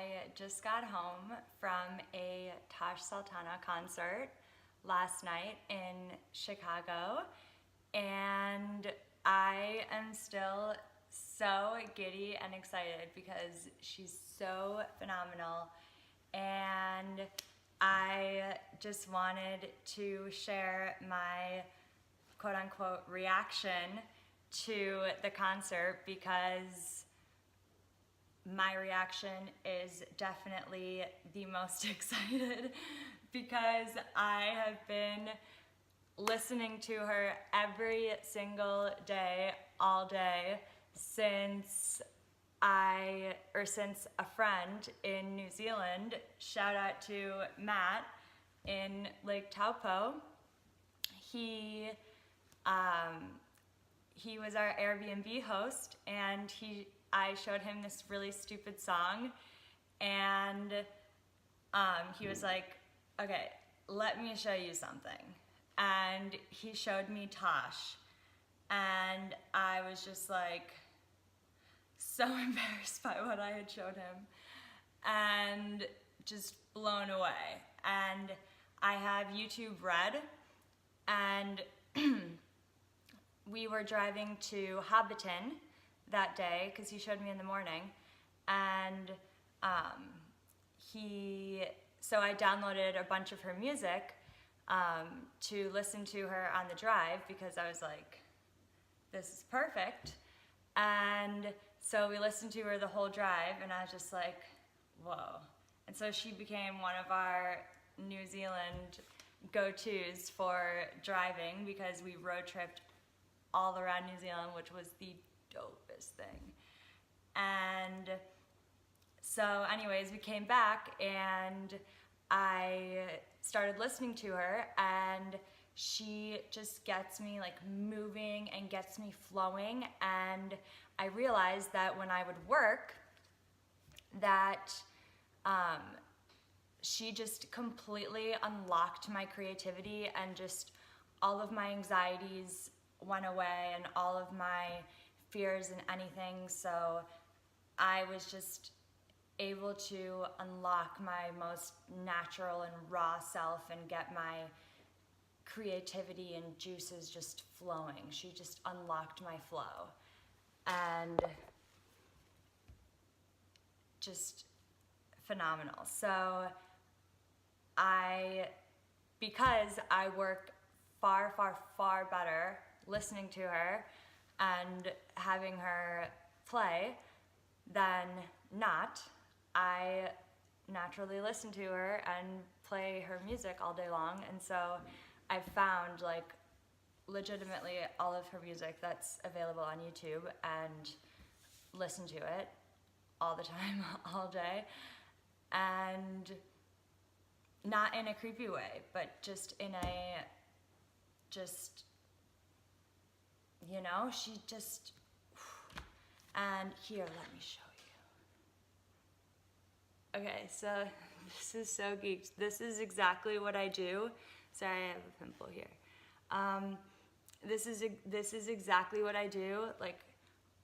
I just got home from a Tash Sultana concert last night in Chicago, and I am still so giddy and excited because she's so phenomenal. And I just wanted to share my quote-unquote reaction to the concert because my reaction is definitely the most excited because I have been listening to her every single day, all day, since a friend in New Zealand, shout out to Matt in Lake Taupo, he was our Airbnb host, and I showed him this really stupid song, and he was like, okay, let me show you something. And he showed me Tosh, and I was just like so embarrassed by what I had showed him and just blown away. And I have YouTube Red, and we were driving to Hobbiton that day because he showed me in the morning, and so I downloaded a bunch of her music to listen to her on the drive because I was like, this is perfect. And so we listened to her the whole drive, and I was just like, whoa. And so she became one of our New Zealand go-tos for driving because we road tripped all around New Zealand, which was the dopest thing. And so anyways, we came back and I started listening to her, and she just gets me like moving and gets me flowing. And I realized that when I would work that she just completely unlocked my creativity, and just all of my anxieties went away and all of my fears and anything. So I was just able to unlock my most natural and raw self and get my creativity and juices just flowing. She just unlocked my flow, and just phenomenal. So because I work far, far, far better listening to her and having her play than not, I naturally listen to her and play her music all day long. And so I've found like legitimately all of her music that's available on YouTube and listen to it all the time, all day. And not in a creepy way, but just in a, she just, and here, let me show you. Okay, so this is so geeked. This is exactly what I do. Sorry, I have a pimple here. This is exactly what I do, like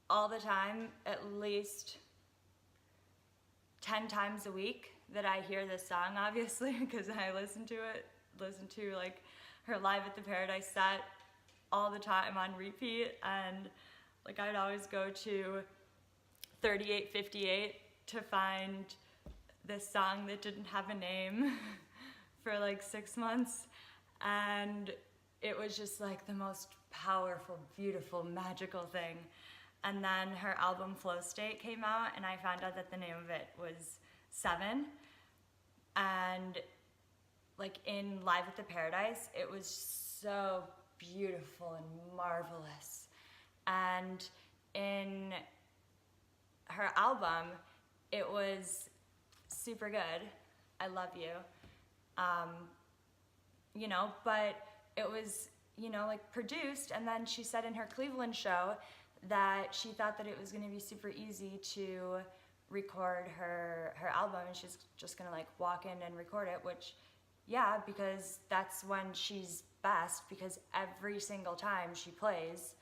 all the time, at least 10 times a week that I hear this song, obviously, because I listen to like her Live at the Paradise set all the time on repeat. And like I'd always go to 3858 to find this song that didn't have a name for like 6 months, and it was just like the most powerful, beautiful, magical thing. And then her album Flow State came out, and I found out that the name of it was 7. And like in Live at the Paradise, it was so beautiful and marvelous. And in her album, it was super good. I love you. But it was, like produced, and then she said in her Cleveland show that she thought that it was gonna be super easy to record her album, and she's just gonna like walk in and record it, which, yeah, because that's when she's best, because every single time she plays,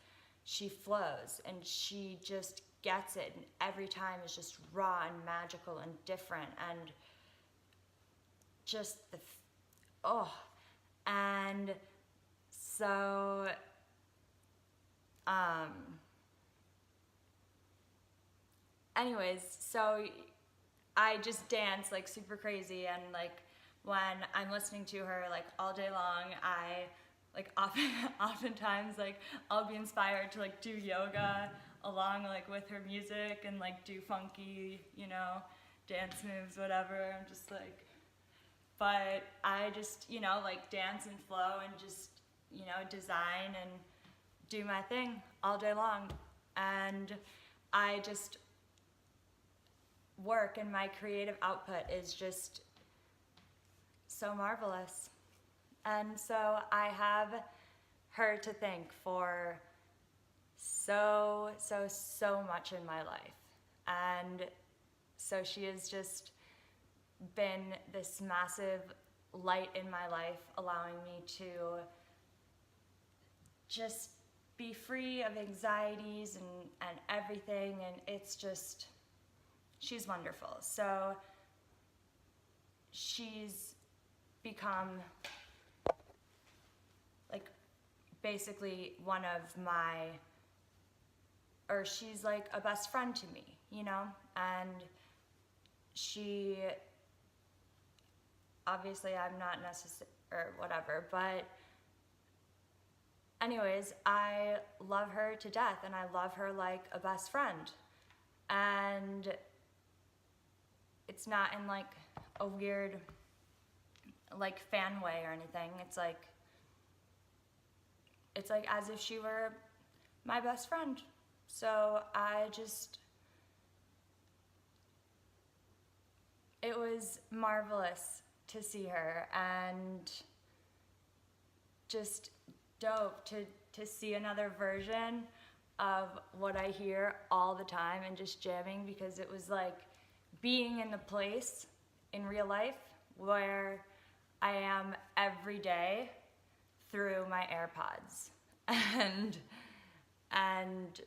she flows, and she just gets it, and every time is just raw and magical and different, and just and so anyways, so I just dance like super crazy, and like when I'm listening to her like all day long, I like oftentimes like I'll be inspired to like do yoga along like with her music and like do funky, you know, dance moves, whatever. I'm just like, but I just, you know, like dance and flow and just, you know, design and do my thing all day long. And I just work, and my creative output is just so marvelous. And so I have her to thank for so much in my life. And so she has just been this massive light in my life, allowing me to just be free of anxieties and everything. And it's just, she's wonderful. So she's become like basically one of my, or she's like a best friend to me, you know? And she, obviously I'm not necessary or whatever, but anyways, I love her to death, and I love her like a best friend. And it's not in like a weird like fan way or anything. It's like as if she were my best friend. So I just, it was marvelous to see her, and just dope to see another version of what I hear all the time and just jamming, because it was like being in the place in real life where I am every day through my AirPods and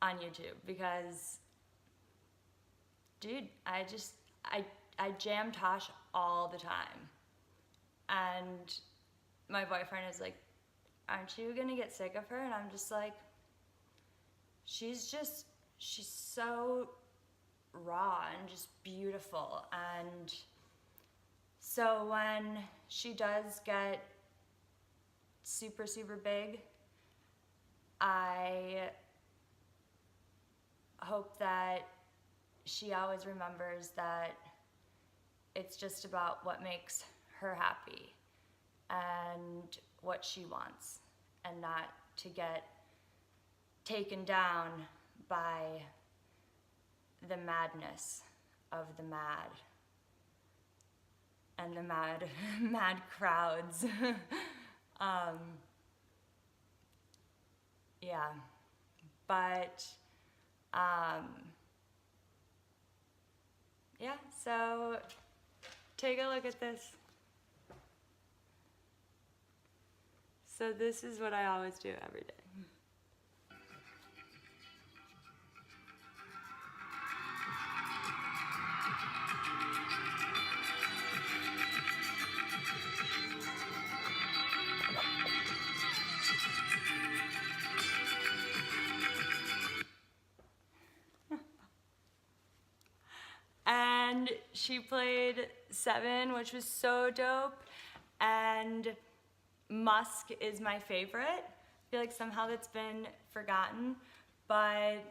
on YouTube, because dude, I jam Tash all the time. And my boyfriend is like, aren't you gonna get sick of her? And I'm just like, she's so raw and just beautiful. And so when she does get super big, I hope that she always remembers that it's just about what makes her happy and what she wants, and not to get taken down by the madness of the mad and the mad crowds. Yeah, but yeah, so take a look at this. So this is what I always do every day. And she played 7, which was so dope. And Musk is my favorite. I feel like somehow that's been forgotten, but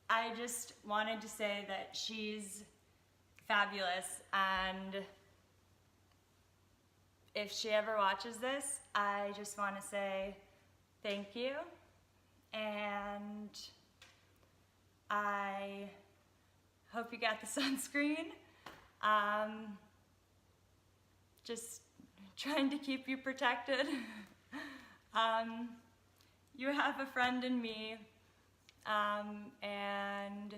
I just wanted to say that she's fabulous, and if she ever watches this, I just want to say thank you, and I hope you got the sunscreen. Just trying to keep you protected. You have a friend in me, and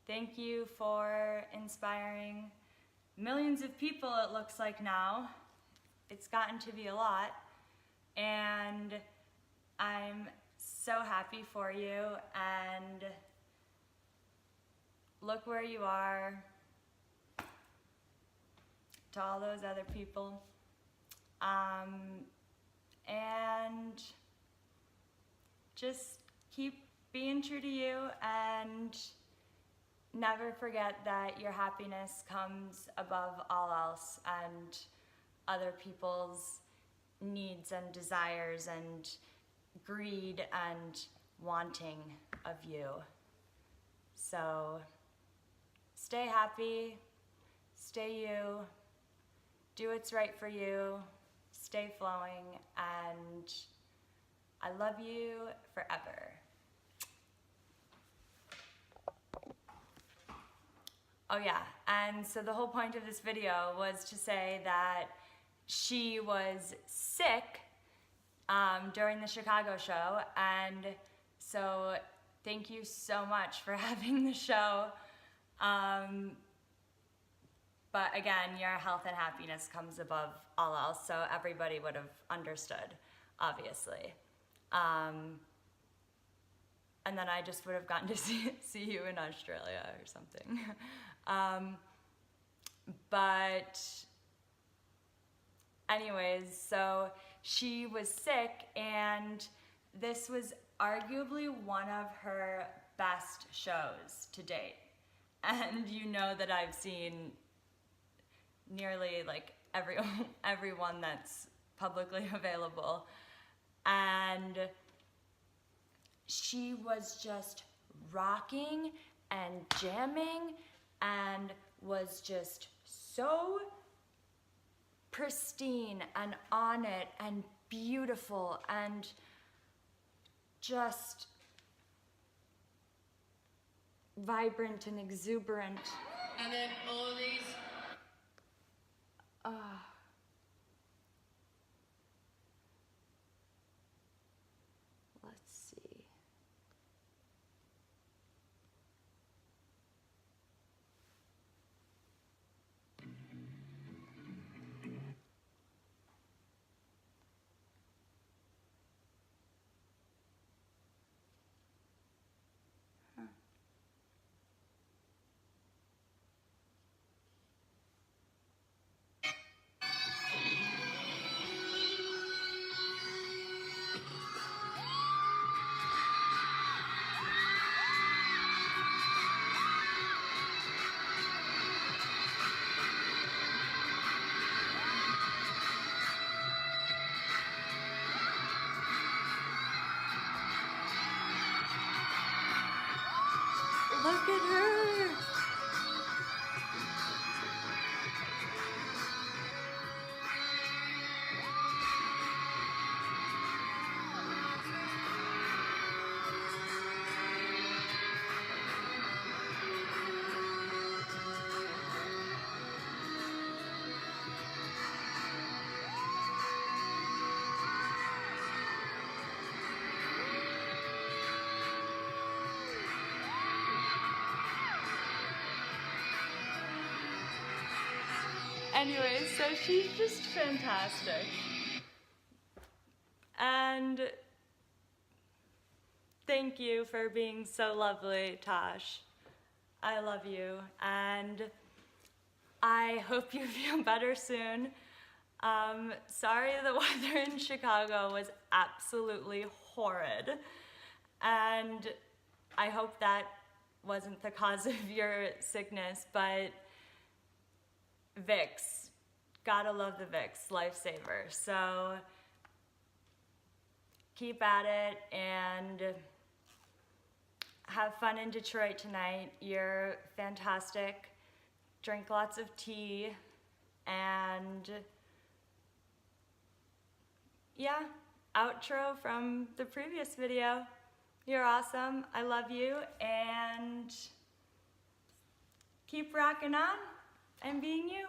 thank you for inspiring millions of people, it looks like now. It's gotten to be a lot, and I'm so happy for you, and look where you are, to all those other people. And just keep being true to you, and never forget that your happiness comes above all else, and other people's needs and desires and greed and wanting of you. So stay happy, stay you, do what's right for you, stay flowing, and I love you forever. Oh yeah, and so the whole point of this video was to say that she was sick during the Chicago show, and so thank you so much for having the show. But again, your health and happiness comes above all else, so everybody would have understood, obviously. And then I just would have gotten to see you in Australia or something. But anyways, so she was sick, and this was arguably one of her best shows to date. And you know that I've seen nearly like everyone that's publicly available, and she was just rocking and jamming and was just so pristine and on it and beautiful and just vibrant and exuberant. And then all of these. Let's see. Look at her! Anyways, so she's just fantastic. And thank you for being so lovely, Tash. I love you, and I hope you feel better soon. Sorry the weather in Chicago was absolutely horrid, and I hope that wasn't the cause of your sickness, but Vicks, gotta love the Vicks, lifesaver. So keep at it and have fun in Detroit tonight. You're fantastic. Drink lots of tea, and yeah, outro from the previous video. You're awesome. I love you, and keep rocking on and being you.